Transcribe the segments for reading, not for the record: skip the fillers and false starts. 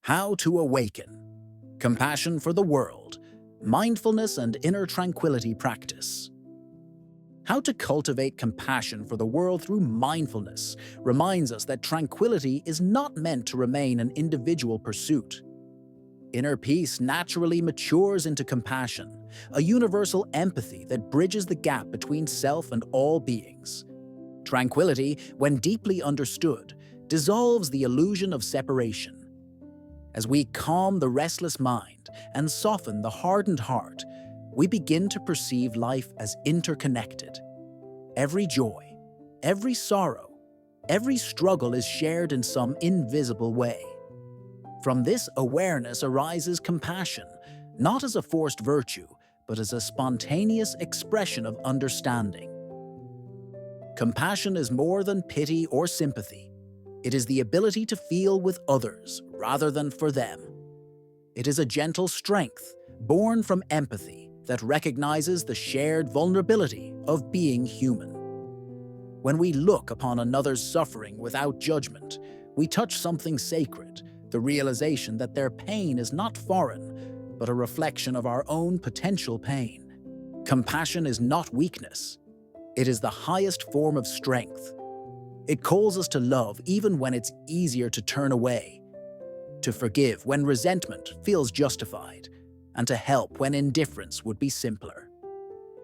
How to awaken. Compassion for the world. Mindfulness and inner tranquility practice. How to cultivate compassion for the world through mindfulness reminds us that tranquility is not meant to remain an individual pursuit. Inner peace naturally matures into compassion, a universal empathy that bridges the gap between self and all beings. Tranquility, when deeply understood, dissolves the illusion of separation. As we calm the restless mind and soften the hardened heart, we begin to perceive life as interconnected. Every joy, every sorrow, every struggle is shared in some invisible way. From this awareness arises compassion, not as a forced virtue, but as a spontaneous expression of understanding. Compassion is more than pity or sympathy. It is the ability to feel with others rather than for them. It is a gentle strength, born from empathy, that recognizes the shared vulnerability of being human. When we look upon another's suffering without judgment, we touch something sacred, the realization that their pain is not foreign, but a reflection of our own potential pain. Compassion is not weakness. It is the highest form of strength. It calls us to love even when it's easier to turn away, to forgive when resentment feels justified, and to help when indifference would be simpler.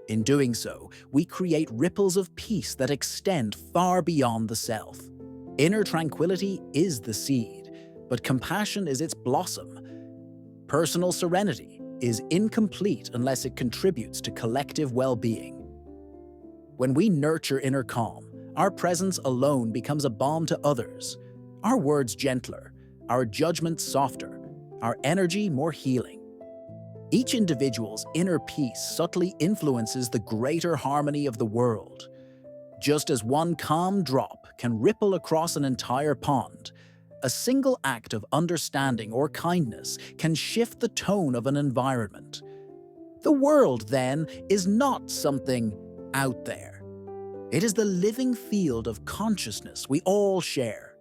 In doing so, we create ripples of peace that extend far beyond the self. Inner tranquility is the seed, but compassion is its blossom. Personal serenity is incomplete unless it contributes to collective well-being. When we nurture inner calm, our presence alone becomes a balm to others, our words gentler, our judgments softer, our energy more healing. Each individual's inner peace subtly influences the greater harmony of the world. Just as one calm drop can ripple across an entire pond, a single act of understanding or kindness can shift the tone of an environment. The world, then, is not something out there. It is the living field of consciousness we all share.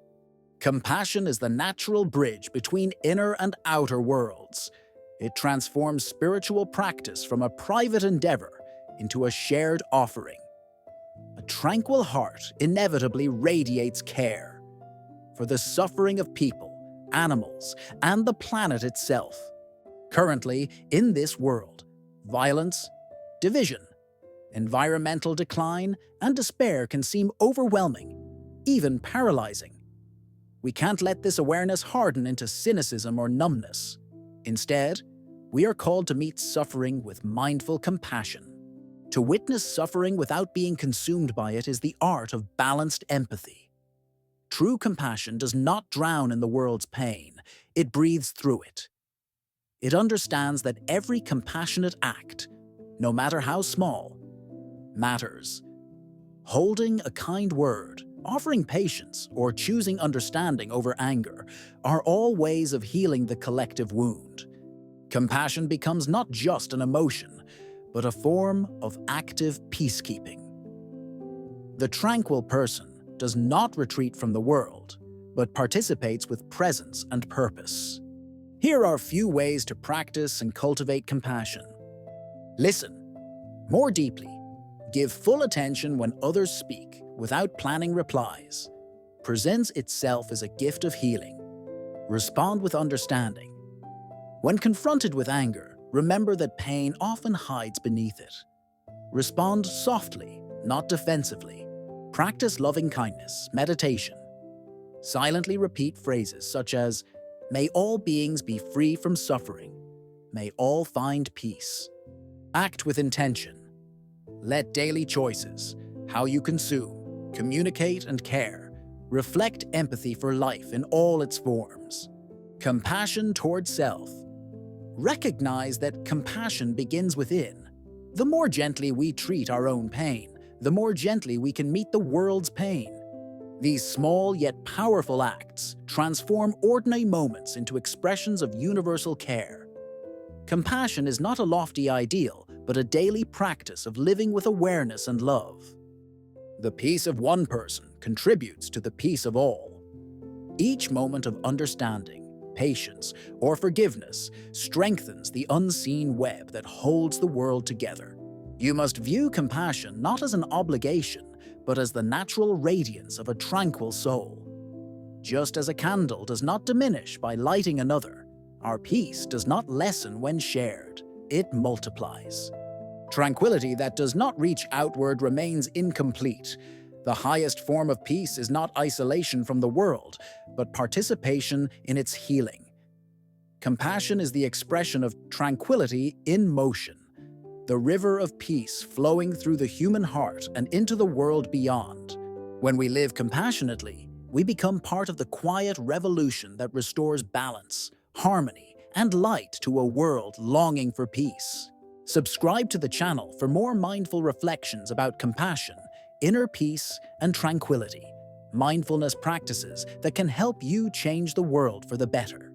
Compassion is the natural bridge between inner and outer worlds. It transforms spiritual practice from a private endeavor into a shared offering. A tranquil heart inevitably radiates care for the suffering of people, animals, and the planet itself. Currently, in this world, violence, division, environmental decline, and despair can seem overwhelming, even paralyzing. We can't let this awareness harden into cynicism or numbness. Instead, we are called to meet suffering with mindful compassion. To witness suffering without being consumed by it is the art of balanced empathy. True compassion does not drown in the world's pain, it breathes through it. It understands that every compassionate act, no matter how small, matters. Holding a kind word, offering patience, or choosing understanding over anger are all ways of healing the collective wound. Compassion becomes not just an emotion, but a form of active peacekeeping. The tranquil person does not retreat from the world, but participates with presence and purpose. Here are a few ways to practice and cultivate compassion. Listen more deeply. Give full attention when others speak without planning replies. Presents itself as a gift of healing. Respond with understanding. When confronted with anger, remember that pain often hides beneath it. Respond softly, not defensively. Practice loving kindness, meditation. Silently repeat phrases such as, "May all beings be free from suffering. May all find peace." Act with intention. Let daily choices, how you consume, communicate, and care, reflect empathy for life in all its forms. Compassion towards self. Recognize that compassion begins within. The more gently we treat our own pain, the more gently we can meet the world's pain. These small yet powerful acts transform ordinary moments into expressions of universal care. Compassion is not a lofty ideal, but a daily practice of living with awareness and love. The peace of one person contributes to the peace of all. Each moment of understanding, patience, or forgiveness strengthens the unseen web that holds the world together. You must view compassion not as an obligation, but as the natural radiance of a tranquil soul. Just as a candle does not diminish by lighting another, our peace does not lessen when shared, it multiplies. Tranquility that does not reach outward remains incomplete. The highest form of peace is not isolation from the world, but participation in its healing. Compassion is the expression of tranquility in motion, the river of peace flowing through the human heart and into the world beyond. When we live compassionately, we become part of the quiet revolution that restores balance, harmony, and light to a world longing for peace. Subscribe to the channel for more mindful reflections about compassion, inner peace, and tranquility, mindfulness practices that can help you change the world for the better.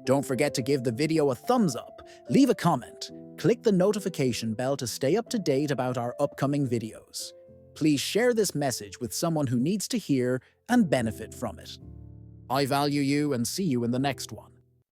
Don't forget to give the video a thumbs up, leave a comment, click the notification bell to stay up to date about our upcoming videos. Please share this message with someone who needs to hear and benefit from it. I value you and see you in the next one.